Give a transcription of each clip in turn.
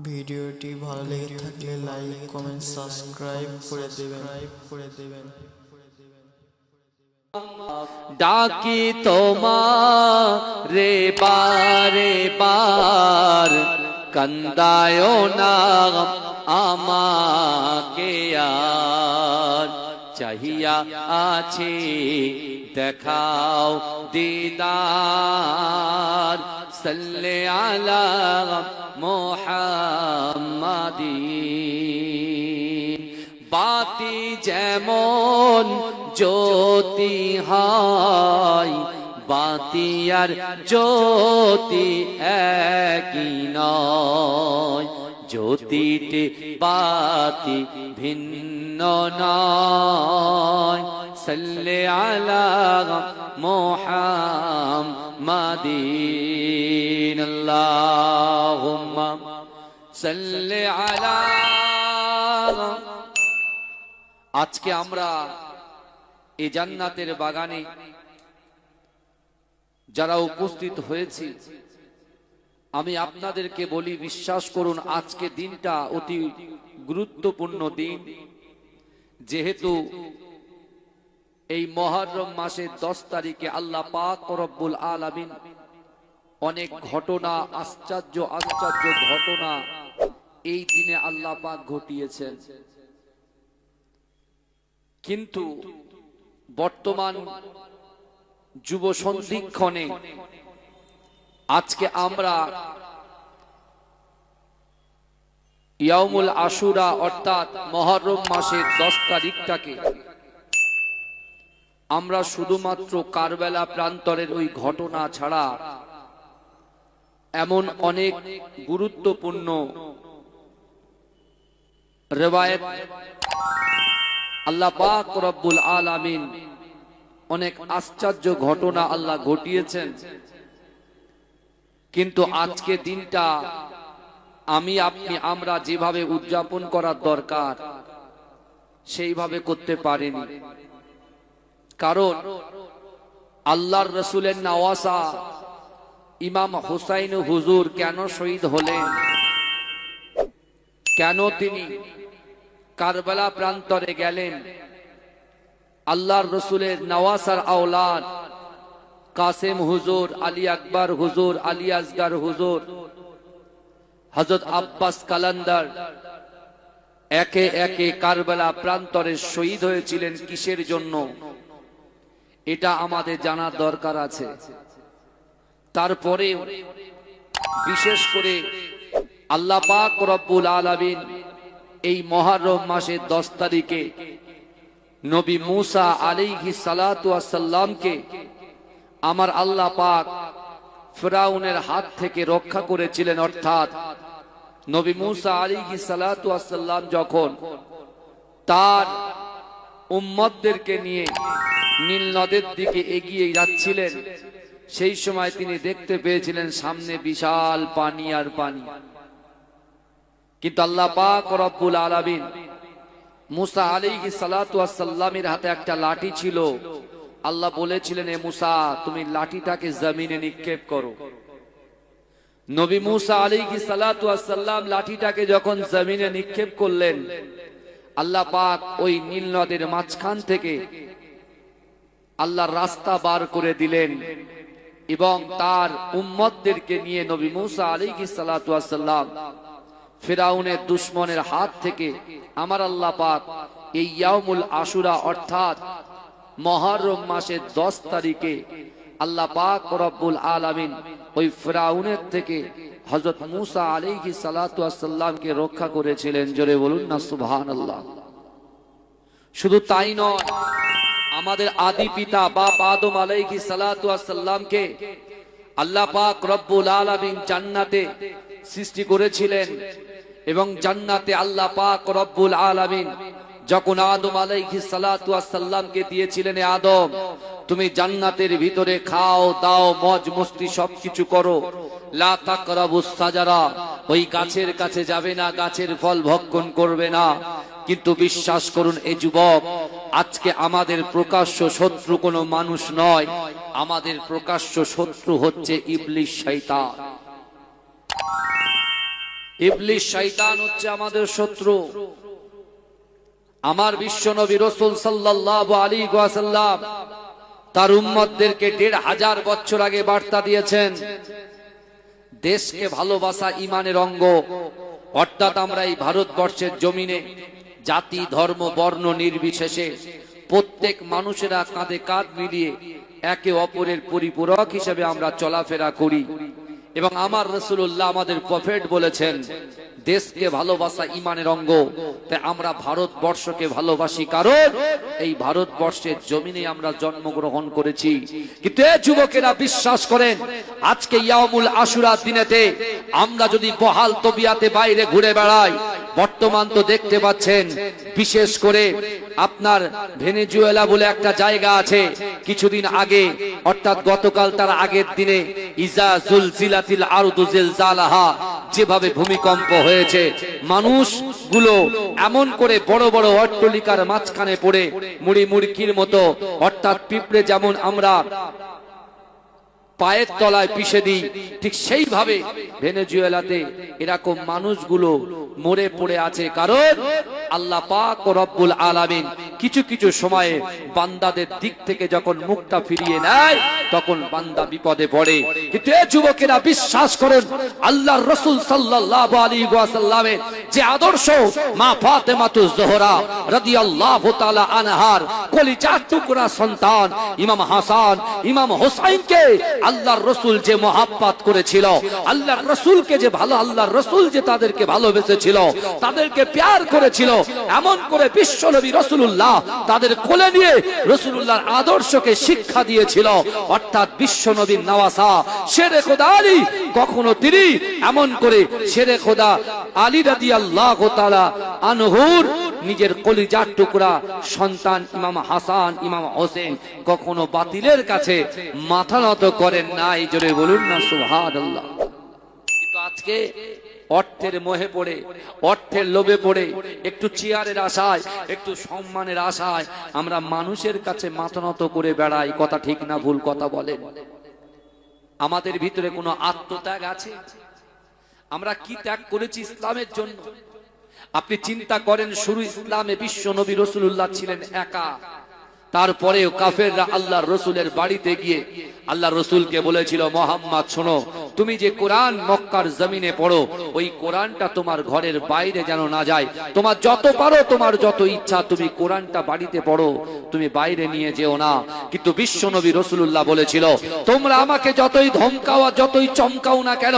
ভিডিওটি ভালো লেগে থাকলে লাইক কমেন্ট সাবস্ক্রাইব করে দেবেন। ডাকি তোমারে বারে বার, কান্দায় না আমাকে আর। চাহিয়া আছে দেখাও দিদার, সাল্লে আলা মুহাম্মাদিন। বাতি যেমন জ্যোতি হয়, বাতি আর জ্যোতি একই নয়। জ্যোতিতে বাতি ভিন্ন নয়। সাল্লে আলা মুহাম্মাদিন। আল্লাহুম্মা সাল্লি আলা। আজকে আমরা এই জান্নাতের বাগানে যারা উপস্থিত হয়েছি, আমি আপনাদেরকে বলি, বিশ্বাস করুন আজকে দিনটা অতি গুরুত্বপূর্ণ দিন। যেহেতু এই মুহররম মাসের 10 তারিখে আল্লাহ পাক রব্বুল আলামিন অনেক ঘটনা, আশ্চর্য ঘটনা এই দিনে আল্লাহ পাক ঘটিয়েছেন। কিন্তু বর্তমান যুব সন্ধিক্ষণে আজকে আমরা ইয়াউমুল আশুরা অর্থাৎ মুহররম মাসের 10 তারিখটাকে আমরা শুধুমাত্র কারবালা প্রান্তরের ওই ঘটনা ছাড়া এমন অনেক গুরুত্বপূর্ণ রিওয়ায়াত আল্লাহ পাক রব্বুল আলামিন অনেক আশ্চর্য ঘটনা আল্লাহ ঘটিয়েছেন। কিন্তু আজকে দিনটা আমরা যেভাবে উদযাপন করার দরকার সেইভাবে করতে পারিনি। কারণ আল্লাহর রাসূলের নওয়াসা ইমাম হুসাইন হুজুর কেন শহীদ হলেন, কেন তিনি কারবালা প্রান্তরে গেলেন, আল্লাহর রাসূলের নওয়াসার আওলাদ কাসেম হুজুর, আলী আকবর হুজুর, আলী আসগর হুজুর, হযরত আব্বাস কালান্দার একে একে কারবালা প্রান্তরে শহীদ হয়েছিলেন কিসের জন্য, এটা আমাদের জানার দরকার আছে। তারপরে বিশেষ করে আল্লাহ পাক রব্বুল আলামিন এই মুহররম মাসের 10 তারিখে নবী মুসা আলাইহিস সালাতু ওয়াস সালামকে আমার আল্লাহ পাক ফিরাউনের হাত থেকে রক্ষা করেছিলেন। অর্থাৎ নবী মুসা আলাইহিস সালাতু ওয়াস সালাম যখন তার উম্মতদেরকে নিয়ে নীল নদের দিকে এগিয়ে যাচ্ছিলেন, সেই সময় তিনি দেখতে পেয়েছিলেন সামনে বিশাল পানি আর পানি। কিন্তু আল্লাহ পাক রব্বুল আলামিন মুসা আলাইহিস সালাতু ওয়াস সালামের হাতে একটা লাঠি ছিল। আল্লাহ বলেছিলেন, এ মুসা তুমি লাঠিটাকে জমিনে নিক্ষেপ করো। নবী মুসা আলাইহিস সালাতু ওয়াস সালাম লাঠিটাকে যখন জমিনে নিক্ষেপ করলেন, আল্লাহ পাক ওই নীল নদের মাঝখান থেকে আল্লাহ রাস্তা বার করে দিলেন এবং তার উম্মতদেরকে নিয়ে নবী মুসা আলাইহিস সালাতু ওয়াস সালাম ফিরাউনের দুশমনের হাত থেকে আমার আল্লাহ পাক এই ইয়াউমুল আশুরা অর্থাৎ মুহররম মাসের 10 তারিখে আল্লাহ পাক রব্বুল আলামিন ওই ফিরাউনের থেকে হযরত মুসা আলাইহিস সালাতু ওয়াস সালামকে রক্ষা করেছিলেন। জোরে বলুন না সুবহানাল্লাহ। শুধু তাই নয়, আমাদের আদি পিতা বাপ আদম আলাইহিস সালাতু ওয়াস সালামকে আল্লাহ পাক রব্বুল আলামিন জান্নাতে সৃষ্টি করেছিলেন এবং জান্নাতে আল্লাহ পাক রব্বুল আলামিন যখন আদম আলাইহিস সালাতু ওয়াস সালামকে দিয়েছিলেন, আদম তুমি জান্নাতের ভিতরে খাও দাও মজ মস্তি সবকিছু করো, লা তাকরাবুস সাজারা ওই গাছের কাছে যাবে না, গাছের ফল ভক্ষণ করবে না। কিন্তু বিশ্বাস করুন এই যুবক, আজকে আমাদের প্রকাশ্য শত্রু কোনো মানুষ নয়, আমাদের প্রকাশ্য শত্রু হচ্ছে ইবলিস শয়তান। ইবলিস শয়তান হচ্ছে আমাদের শত্রু। আমার বিশ্বনবী রাসূল সাল্লাল্লাহু আলাইহি ওয়াসাল্লাম তার উম্মতদেরকে ১৫০০ বছর আগে বার্তা দিয়েছেন, দেশকে ভালোবাসা ঈমানের অঙ্গ। অর্থাৎ আমরা এই ভারতবর্ষের জমিনে জাতি ধর্ম বর্ণ নির্বিশেষে প্রত্যেক মানুষেরা কাঁধে কাঁধ মিলিয়ে একে অপরের পরিপূরক হিসেবে আমরা চলাফেরা করি। এবং আমার রাসূলুল্লাহ আমাদের প্রফেট বলেছেন দেশকে ভালোবাসা ঈমানের অঙ্গ। তাই আমরা ভারতবর্ষকে ভালোবাসি, কারণ এই ভারতবর্ষের জমিনে আমরা জন্মগ্রহণ করেছি। কিন্তু এই যুবকেরা বিশ্বাস করেন আজকে ইয়ামুল আশুরার দিনেতে আমরা যদি বহাল তবিয়াতে বাইরে ঘুরে বেড়াই, বর্তমান তো দেখতে পাচ্ছেন বিশেষ করে আপনার ভেনেজুয়েলা বলে একটা জায়গা আছে, কিছুদিন আগে অর্থাৎ গতকাল তার আগের দিনে ইজা জুলজিলাতিল আরদু জিলজালাহা যেভাবে ভূমিকম্প হয়েছে, মানুষগুলো এমন করে বড় বড় অট্টালিকার মাঝখানে পড়ে মুড়ি মুড়কির মতো, অর্থাৎ পিঁপড়ে যেমন আমরা পায়ের তলায় পিষে দিই, ঠিক সেইভাবে ভেনেজুয়েলাতে এরকম মানুষগুলো মরে পড়ে আছে। কারণ আল্লাহ পাক ও রব্বুল আলামিন কিছু কিছু সময়ে বান্দাদের দিক থেকে যখন মুখটা ফিরিয়ে নেয় তখন বান্দা বিপদে পড়ে। কিন্তু এই যুবকেরা বিশ্বাস করেন আল্লাহর রাসূল সাল্লাল্লাহু আলাইহি ওয়াসাল্লামের যে আদর্শ, মা ফাতেমাতুজ জোহরা রাদিয়াল্লাহু তাআলা আনহার কলিজার টুকরা সন্তান ইমাম হাসান ইমাম হোসাইনকে আল্লাহর রাসূল যে মহাব্বত করেছিল, আল্লাহর রাসূলকে যে ভালো, আল্লাহর রাসূল যে তাদেরকে ভালোবেসেছিল, তাদেরকে প্যার করেছিল, এমন করে বিশ্বনবী রাসূলুল্লাহ তাদের কোলে নিয়ে রাসূলুল্লাহর আদর্শকে শিক্ষা দিয়েছিল। অর্থাৎ বিশ্বনবীর নওয়াসা শেরে খোদা আলী, কখনো তিনি এমন করে শেরে খোদা আলী রাদিয়াল্লাহু তাআলা আনহুর নিজের কলিজার টুকরা সন্তান ইমাম হাসান ইমাম হোসেন কখনো বাতিলের কাছে মাথা নত করেন নাই। জোরে বলুন না সুবহানাল্লাহ। কিন্তু আজকে অর্থের মোহে পড়ে, অর্থের লোভে পড়ে, একটু চেয়ারের আশায়, একটু সম্মানের আশায় আমরা মানুষের কাছে মাথা নত করে বেড়াই। কথা ঠিক না ভুল কথা বলেন? আমাদের ভিতরে কোনো আত্মত্যাগ আছে? আমরা কি ত্যাগ করেছি ইসলামের জন্য? আপনি চিন্তা করেন, শুরু ইসলামে বিশ্ব নবী রাসূলুল্লাহ ছিলেন একা, তারপরেও কাফেররা আল্লাহর রাসূলের বাড়িতে গিয়ে আল্লাহর রাসূলকে বলেছিল, মুহাম্মদ শোনো, তুমি যে কোরআন মক্কার জমিনে পড়ো, ওই কোরআনটা তোমার ঘরের বাইরে যেন না যায়। তোমার যত পারো, তোমার যত ইচ্ছা তুমি কোরআনটা বাড়িতে পড়ো, তুমি বাইরে নিয়ে যেও না। কিন্তু বিশ্ব নবী রাসূলুল্লাহ বলেছিল, তোমরা আমাকে যতই ধমকাও যতই চমকাও না কেন,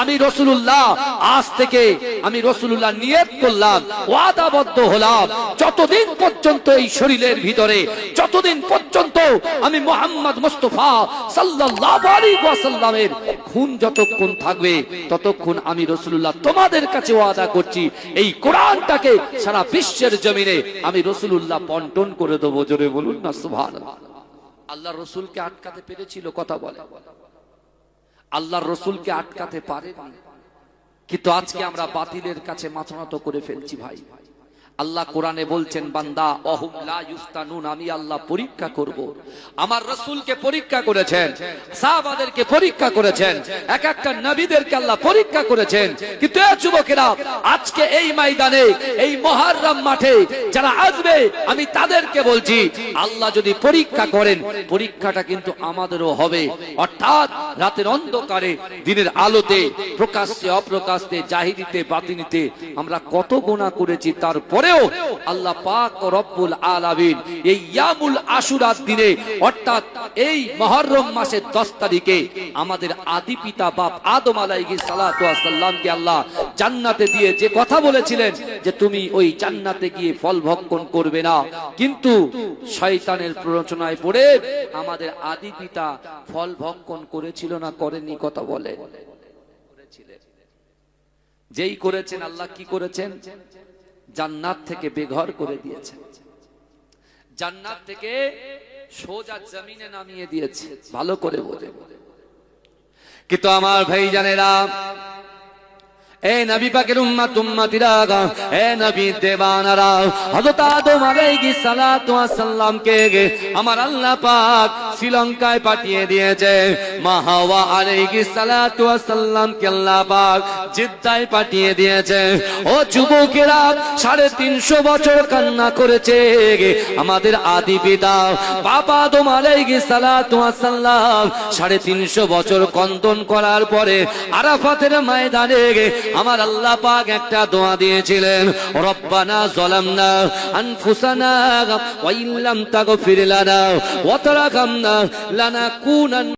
আমি রাসূলুল্লাহ আজ থেকে আমি রাসূলুল্লাহ নিয়ত করলাম, ওয়াদাবদ্ধ হলাম, যতদিন পর্যন্ত এই শরীরের ভিতরে, যতদিন পর্যন্ত আমি মুহাম্মদ মুস্তাফা সাল্লাল্লাহু আলাইহি ওয়াসাল্লামের খুন যতক্ষণ থাকবে ততক্ষণ আমি রাসূলুল্লাহ তোমাদের কাছে ওয়াদা করছি, এই কোরআনটাকে সারা বিশ্বের জমিনে আমি রাসূলুল্লাহ বন্টন করে দেব। জোরে বলুন না সুবহানাল্লাহ। আল্লাহর রাসূলকে আটকাতে পেরেছিল? কথা বলে। আল্লাহর রাসূলকে আটকাতে পারেনি। কিন্তু আজকে আমরা বাতিলের কাছে মাথা নত করে ফেলছি ভাই। আল্লাহ কোরআনে বলছেন, বান্দা অহুম লা ইফতানুন, আমি আল্লাহ পরীক্ষা করব। আমার রাসূলকে পরীক্ষা করেছেন, সাহাবাদেরকে পরীক্ষা করেছেন, এক একটা নবীদেরকে আল্লাহ পরীক্ষা করেছেন। কিন্তু এই যুবকেরা আজকে এই ময়দানে, এই মুহররম মাঠে যারা আসবে, আমি তাদেরকে বলছি, আল্লাহ যদি পরীক্ষা করেন, পরীক্ষাটা কিন্তু আমাদেরও হবে। অর্থাৎ রাতের অন্ধকারে দিনের আলোতে, প্রকাশ্যে অপ্রকাশ্যে, জাহিরিতে বাতিনিতে আমরা কত গুনাহ করেছি, তারপর আল্লাহ পাক ও রব্বুল আলামিন এই ইয়ামুল আশুরার দিনে, অর্থাৎ এই মুহররম মাসের 10 তারিখে আমাদের আদি পিতা বাপ আদম আলাইহিস সালাতু ওয়াস সালামকে আল্লাহ জান্নাতে দিয়ে যে কথা বলেছিলেন যে তুমি ওই জান্নাতে গিয়ে ফল ভক্ষণ করবে না, কিন্তু শয়তানের প্ররোচনায় পড়ে আমাদের আদি পিতা ফল ভক্ষণ করেছিল না করেনি? কথা বলে। করেছিলেন। যেই করেছেন, আল্লাহ কি করেছেন? জান্নাত থেকে বেঘর করে দিয়েছে, জান্নাত থেকে সোজা জমিনে নামিয়ে দিয়েছে। ভালো করে বোঝে। কিন্তু আমার ভাই জানেরা, এ নবী পাকের উম্মতিরা, এ নবী দেবানারা, হযরত আদম আলাইহিস সালাতু ওয়াস সালামকে আমার আল্লাহ পাক শ্রীলঙ্কায় পাঠিয়ে দিয়েছে। মা হাওয়া আলাইহিস সালাতু ওয়াস সালামকে আল্লাহ পাক জিদ্দায় পাঠিয়ে দিয়েছে। ও যুবকেরা, 350 বছর কান্না করেছে আমাদের আদি পিতা বাবা আদম আলাইহিস সালাতু ওয়াস সালাম। 350 বছর কন্দন করার পরে আরাফাতের ময়দানে আমার আল্লাহ পাক একটা দোয়া দিয়েছিলেন, রব্বানা যালামনা আনফুসানা ওয়া ইল্লাম তাগফির লানা ওয়া তারহামনা লানাকুনান